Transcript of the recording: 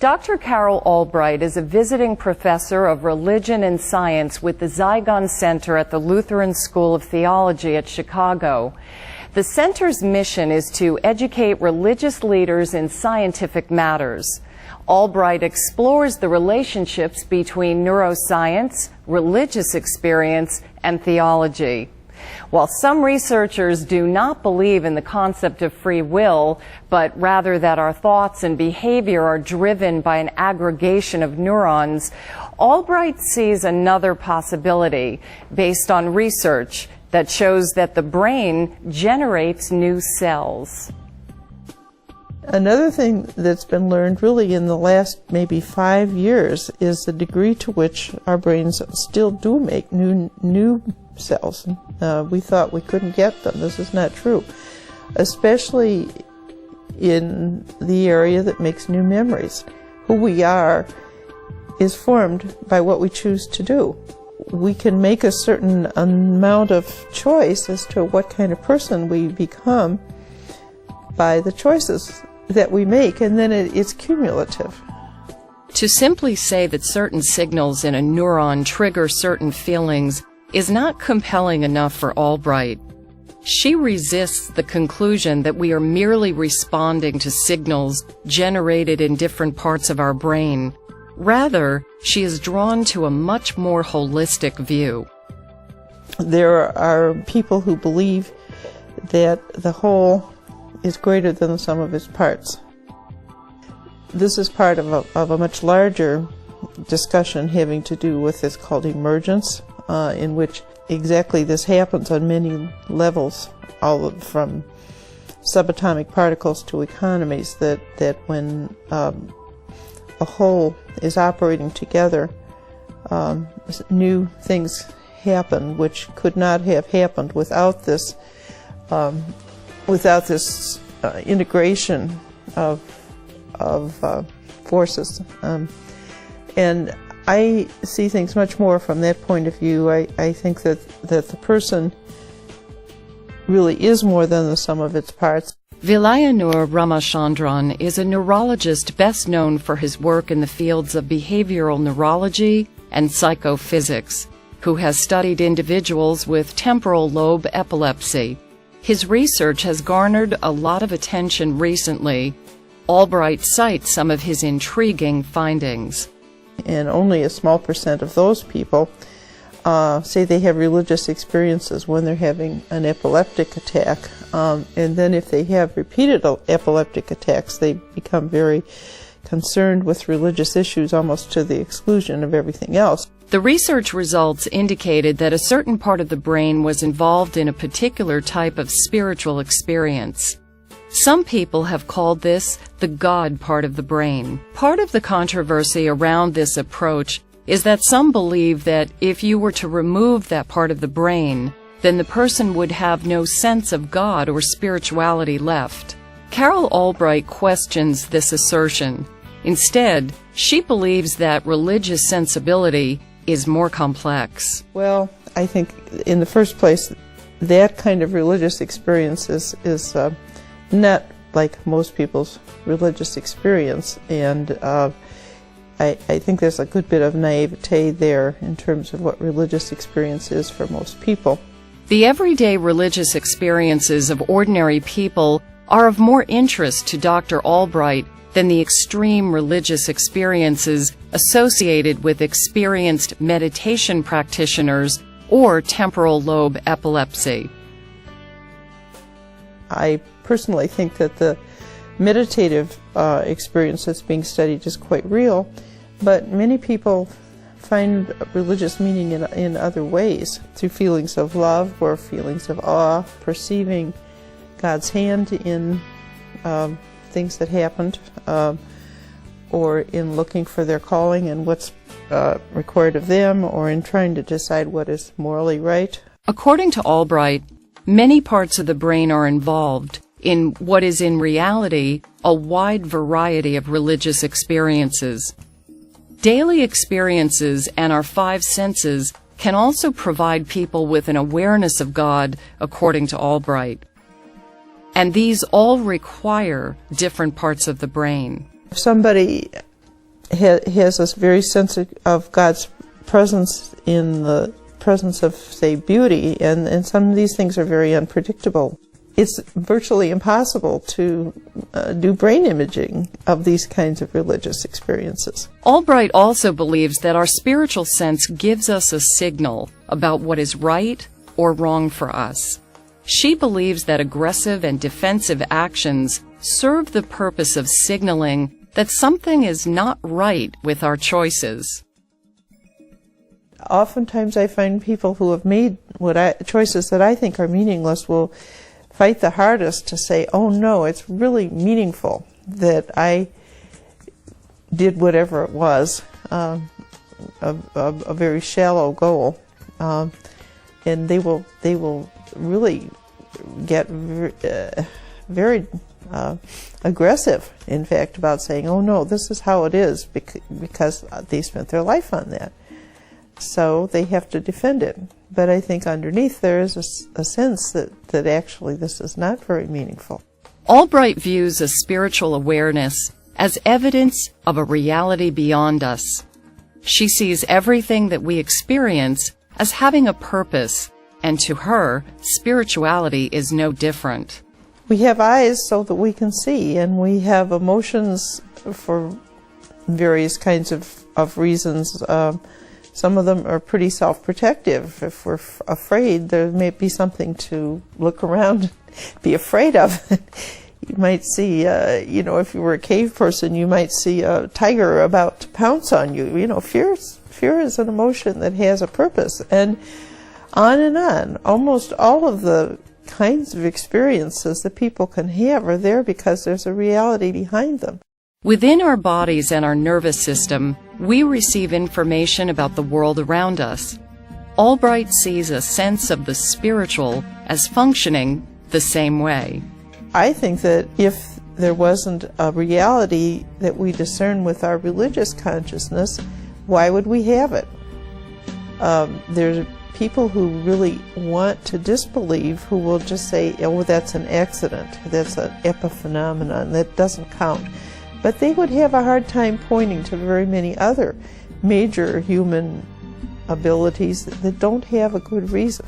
Dr. Rausch Albright is a visiting professor of religion and science with the Zygon Center at the Lutheran School of Theology at Chicago. The center's mission is to educate religious leaders in scientific matters. Albright explores the relationships between neuroscience, religious experience, and theology. While some researchers do not believe in the concept of free will, but rather that our thoughts and behavior are driven by an aggregation of neurons, Albright sees another possibility based on research that shows that the brain generates new cells. Another thing that's been learned really in the last maybe 5 years is the degree to which our brains still do make new cells. We thought we couldn't get them. This is not true, especially in the area that makes new memories. Who we are is formed by what we choose to do. We can make a certain amount of choice as to what kind of person we become by the choices that we make, and then it's cumulative. To simply say that certain signals in a neuron trigger certain feelings is not compelling enough for Albright. She resists the conclusion that we are merely responding to signals generated in different parts of our brain. Rather, she is drawn to a much more holistic view. There are people who believe that the whole is greater than the sum of its parts. This is part of a much larger discussion having to do with this called emergence, in which exactly this happens on many levels, all from subatomic particles to economies, that when a whole is operating together, new things happen which could not have happened without this integration of forces. And I see things much more from that point of view. I think that the person really is more than the sum of its parts. Vilayanur Ramachandran is a neurologist best known for his work in the fields of behavioral neurology and psychophysics, who has studied individuals with temporal lobe epilepsy. His research has garnered a lot of attention recently. Albright cites some of his intriguing findings. And only a small percent of those people say they have religious experiences when they're having an epileptic attack. And then if they have repeated epileptic attacks, they become very concerned with religious issues almost to the exclusion of everything else. The research results indicated that a certain part of the brain was involved in a particular type of spiritual experience. Some people have called this the God part of the brain. Part of the controversy around this approach is that some believe that if you were to remove that part of the brain, then the person would have no sense of God or spirituality left. Rausch Albright questions this assertion. Instead, she believes that religious sensibility is more complex. Well, I think in the first place, that kind of religious experience is not like most people's religious experience, and I think there's a good bit of naivete there in terms of what religious experience is for most people. The everyday religious experiences of ordinary people are of more interest to Dr. Albright than the extreme religious experiences associated with experienced meditation practitioners or temporal lobe epilepsy. I personally think that the meditative experience that's being studied is quite real, but many people find religious meaning in other ways, through feelings of love or feelings of awe, perceiving God's hand in things that happened, or in looking for their calling and what's required of them, or in trying to decide what is morally right. According to Albright, many parts of the brain are involved in what is in reality a wide variety of religious experiences. Daily experiences and our five senses can also provide people with an awareness of God, according to Albright. And these all require different parts of the brain. If somebody has this very sense of God's presence in the presence of, say, beauty, and some of these things are very unpredictable. It's virtually impossible to do brain imaging of these kinds of religious experiences. Albright also believes that our spiritual sense gives us a signal about what is right or wrong for us. She believes that aggressive and defensive actions serve the purpose of signaling that something is not right with our choices. Oftentimes I find people who have made choices that I think are meaningless will fight the hardest to say, oh no, it's really meaningful that I did whatever it was, a very shallow goal, and they will really get very aggressive, in fact, about saying, oh no, this is how it is, because they spent their life on that. So they have to defend it. But I think underneath there is a sense that actually this is not very meaningful. Albright views a spiritual awareness as evidence of a reality beyond us. She sees everything that we experience as having a purpose, and to her, spirituality is no different. We have eyes so that we can see, and we have emotions for various kinds of reasons. Some of them are pretty self-protective. If we're afraid, there may be something to look around and be afraid of. You might see, if you were a cave person, you might see a tiger about to pounce on you. Fear is an emotion that has a purpose. And on. Almost all of the kinds of experiences that people can have are there because there's a reality behind them. Within our bodies and our nervous system, we receive information about the world around us. Albright sees a sense of the spiritual as functioning the same way. I think that if there wasn't a reality that we discern with our religious consciousness, why would we have it? There's people who really want to disbelieve who will just say, oh, that's an accident, that's an epiphenomenon, that doesn't count. But they would have a hard time pointing to very many other major human abilities that don't have a good reason.